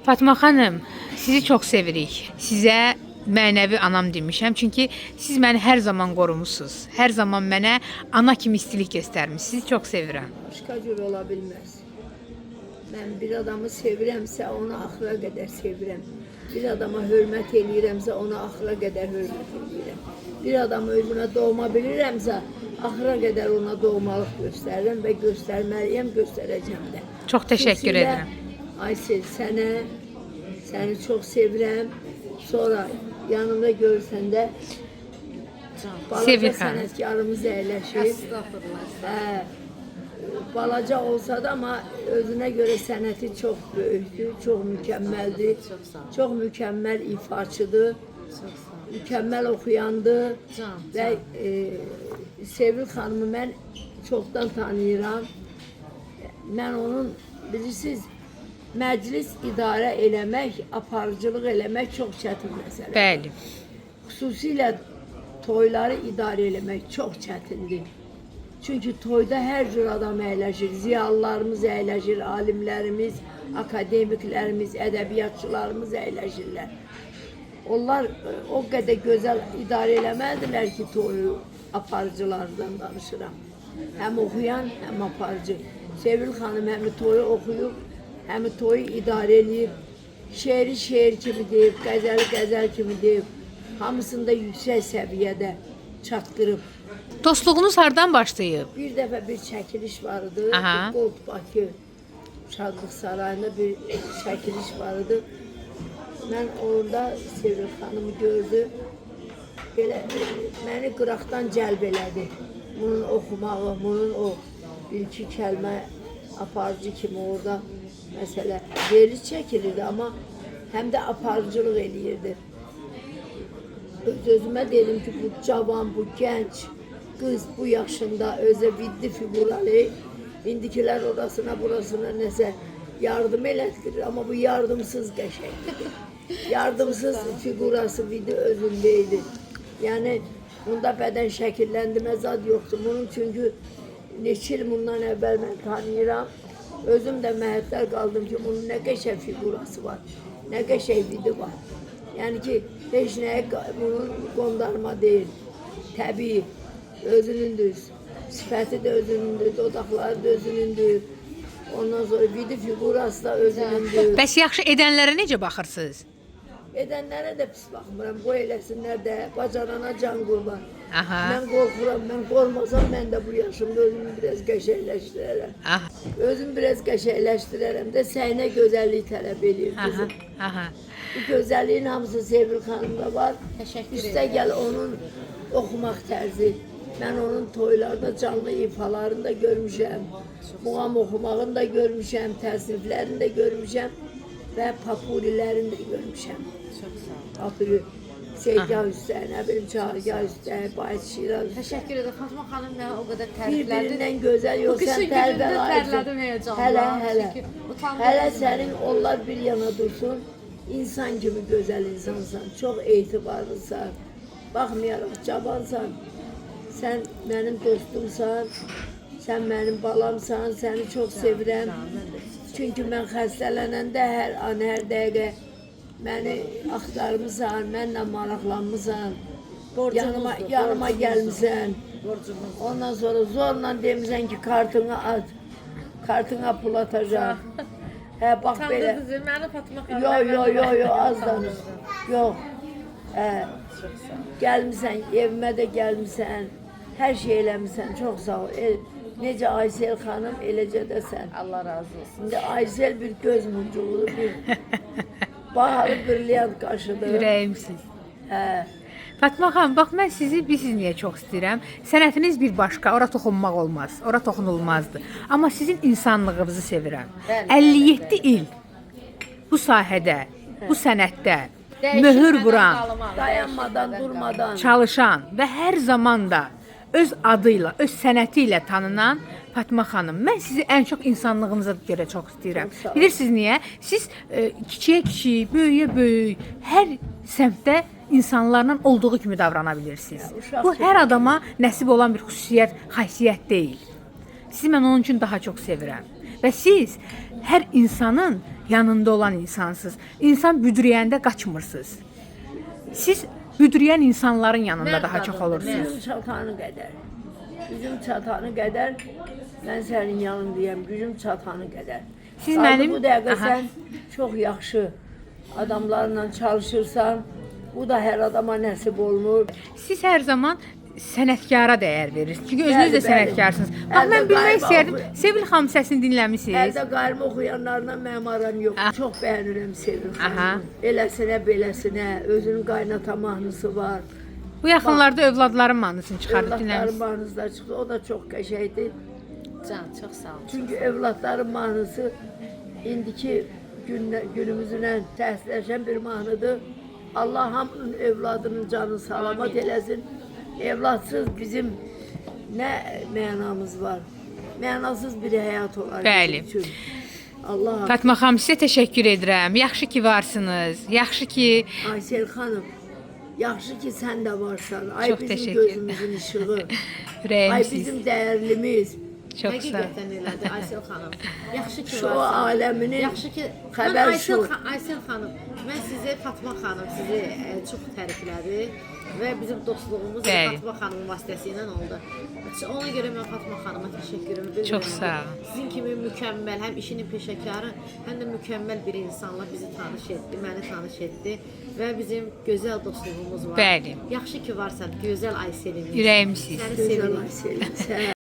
Fatma xanım, sizi çox sevirik. Sizə mənəvi anam demişəm. Çünki siz məni hər zaman qorumusunuz. Hər zaman mənə ana kimi istilik göstərmişsiniz. Sizi çox sevirəm. Başqa cür ola bilməz. Mən bir adamı sevirəmsə, onu axıra qədər sevirəm. Bir adama hörmət eləyirəmsə, ona axıra qədər hörmət eləyirəm. Bir adamı özümə doğma bilirəmsə, axıra qədər ona doğmalıq göstərirəm və göstərməliyəm, göstərəcəm də. Çox təşəkkür Xüsusilə edirəm. Aysel, səni çox sevirəm. Sonra yanımda görsəndə balaca Sevir xanım. sənətkarımız əyləşir. Hə, balaca olsa da amma özünə görə sənəti çox böyükdür, çox mükəmməldir. Çox mükəmməl ifaçıdır. Mükəmməl oxuyandır. Və Sevil xanımı mən çoxdan tanıyıram. Mən onun, bilirsiniz, məclis idarə eləmək, aparıcılıq eləmək çox çətin məsələ. Bəli. Xüsusilə toyları idarə eləmək çox çətindir. Çünki toyda hər cür adam əyləşir, ziyalılarımız əyləşir, alimlərimiz, akademiklərimiz, ədəbiyyatçılarımız əyləşirlər. Onlar o qədər gözəl idarə eləməzdilər ki, toyu aparıcılardan danışıram. Həm oxuyan, həm aparıcı. Sevil xanım həm toyu oxuyub, həm toyu idarə eləyib. Şeiri şeir kimi deyib, qəzəli qəzəl kimi deyib. Hamısını da yüksək səviyyədə çatdırıb. Dostluğunuz hardan başlayıb? Bir dəfə bir çəkiliş vardı. Aha. Gold Bakı Şadlıq Sarayında bir çəkiliş vardı. Mən orada Sevil xanımı gördüm. Belə məni qıraqdan cəlb elədi. Bunun oxumağı, bunun o bir-iki kəlmə aparıcı kimi orada məsələ veriliş çəkilirdi, amma həm də aparıcılıq eləyirdi. Özümə dedim ki, bu cavan, bu gənc qız bu yaşında özə viddi figuralı, indikilər orasına, burasına nəsə yardım elətdirir, amma bu yardımsız qəşəngdir. Yardımsız figurası vidi özündeydi. Yəni, bunda bədən şəkilləndirmə zad yoxdur. Bunun çünki neçə il bundan əvvəl mən tanıyıram. Özüm də məhəttəl qaldım ki, bunun nə qəşəng figurası var, nə qəşəng vidi var. Yəni ki, heç nəyə bunun qondarma deyil, təbii, özünündür, sifəti də özünündür, dodaqları da özünündür. Ondan sonra vidi figurası da özünündür. Bəs yaxşı edənlərə necə baxırsınız? Edənlərə də pis baxmıram, qoy eləsinlər də, bacarana can qurban. Aha. Mən qorxuram, mən qorxmasam mən də bu yaşımda özümü biraz qəşəngləşdirərəm. Aha. Özümü biraz qəşəngləşdirərəm də səyinə gözəllik tələb edir Aha. qızım. Aha. Bu gözəlliyin hamısı Sevil xanımda var. Üstə gəl onun oxumaq tərzi. Mən onun toylarda canlı ifalarını da görmüşəm. Muğam oxumağını da görmüşəm, təsniflərini də görmüşəm və papurilərini də görmüşəm. Papuri, Seygah üstə, nə bilim Çağırgah üstə, Bayit Şiraz üstə. Təşəkkür edirəm. Fatma xanım mənə o qədər təriflədi. Bir-birindən gözəl yox, sən tərifə tərlədim heyecanla. Hələ sənin onlar bir yana dursun. İnsan kimi gözəl insansan, çox etibarlısan. Baxmayaraq cavansan. Sən mənim dostumsan, sən mənim balamsan, səni çox sevirəm. Çünki mən xəstələnəndə hər an, hər dəqiqə məni axtarmısan, mənlə maraqlanmısan, yanıma gəlmisən. Ondan sonra zorla demisən ki, kartını at, kartına pul atacaq. Hə, bax belə. Tanıdınız məni Fatma xanım. Yox, az danış. Yox. Hə, gəlmisən, evimə də gəlmisən, hər şey eləmisən, çox sağ ol. Necə Aysel xanım, eləcə də sən. Allah razı olsun. İndi Aysel bir göz muncuğudur, bir baharı brilyant qaşıdır. Ürəyimsiz. Hə, Fatma xanım, bax mən sizi bilirsiniz niyə çox istəyirəm. Sənətiniz bir başqa, ora toxunmaq olmaz, ora toxunulmazdı. Amma sizin insanlığınızı sevirəm. 57 il bu sahədə, bu sənətdə möhür vuran, dayanmadan, durmadan. çalışan və hər zaman da öz adıyla, öz sənəti ilə tanınan Fatma xanım, mən sizi ən çox insanlığınıza görə çox istəyirəm. Çox sağ olun. Bilirsiniz niyə? Siz kiçiyə kiçik, böyüyə böyük, hər səmtdə insanlarla olduğu kimi davrana bilirsiniz. uşaq Bu kimi. hər adama nəsib olan bir xüsusiyyət, xasiyyət deyil. Sizi mən onun üçün daha çox sevirəm. Və siz hər insanın yanında olan insansınız. İnsan büdrəyəndə qaçmırsınız. Siz büdrəyən insanların yanında Mən daha çox qadındır, olursunuz. Gücüm çatanı qədər. Gücüm çatanı qədər. Mən sənin yanındayam. Gücüm çatanı qədər. Siz Qaldı mənim- bu dəqiqə Aha. sən çox yaxşı adamlarla çalışırsan. Bu da hər adama nəsib olmur. Siz hər zaman sənətkara dəyər verirsiniz. Çünki özünüz də Bəli, bəli. sənətkarsınız. Bax Əldə mən bilmək qayıb istəyərdim. alıb. Sevil xanım səsini dinləmisiniz? Əldə qayrımı oxuyanlarla mənim aram yox. Ah. Çox bəyənirəm Sevil Aha. xanımı. Eləsinə, beləsinə. Özünün qaynata mahnısı var. Bu yaxınlarda övladların mahnısını çıxardıb Evlatların dinləmisiniz. mahnısı da çıxdı. O da çox qəşəngdir. Can, çox sağ ol. Çünki evlatların mahnısı indiki günümüzlə təsirləşən bir mahnıdır. Allah hamının evladının canını salamat eləsin. Evladsız bizim nə mənamız var? Mənasız bir həyat olar Bəli. bizim üçün. Allah Fatma xanım sizə təşəkkür edirəm. Yaxşı ki varsınız. Yaxşı ki Aysel xanım, yaxşı ki sən də varsan. Ay Çox bizim təşəkkür gözümüzün işığı. Ay ürəyimsiz. bizim dəyərlimiz. Çox sağ olun. Həqiqətən elədir Aysel xanım. Yaxşı ki Şu varsan. aləminin Yaxşı ki, xəbər mən şu. Aysel xanım, mən sizə Fatma xanım sizi çox təriflədi və bizim dostluğumuz Bəli. Fatma xanımın vasitəsilə oldu. Ona görə mən Fatma xanıma təşəkkürümü bildirirəm. Çox sağ olun. Sizin kimi mükəmməl, həm işinin peşəkarı, həm də mükəmməl bir insanla bizi tanış etdi, məni tanış etdi və bizim gözəl dostluğumuz var. Bəli. Yaxşı ki varsan, gözəl Ayselimiz. Ürəyimsiz. Səni Gözəl sevirik. Aysel. Sən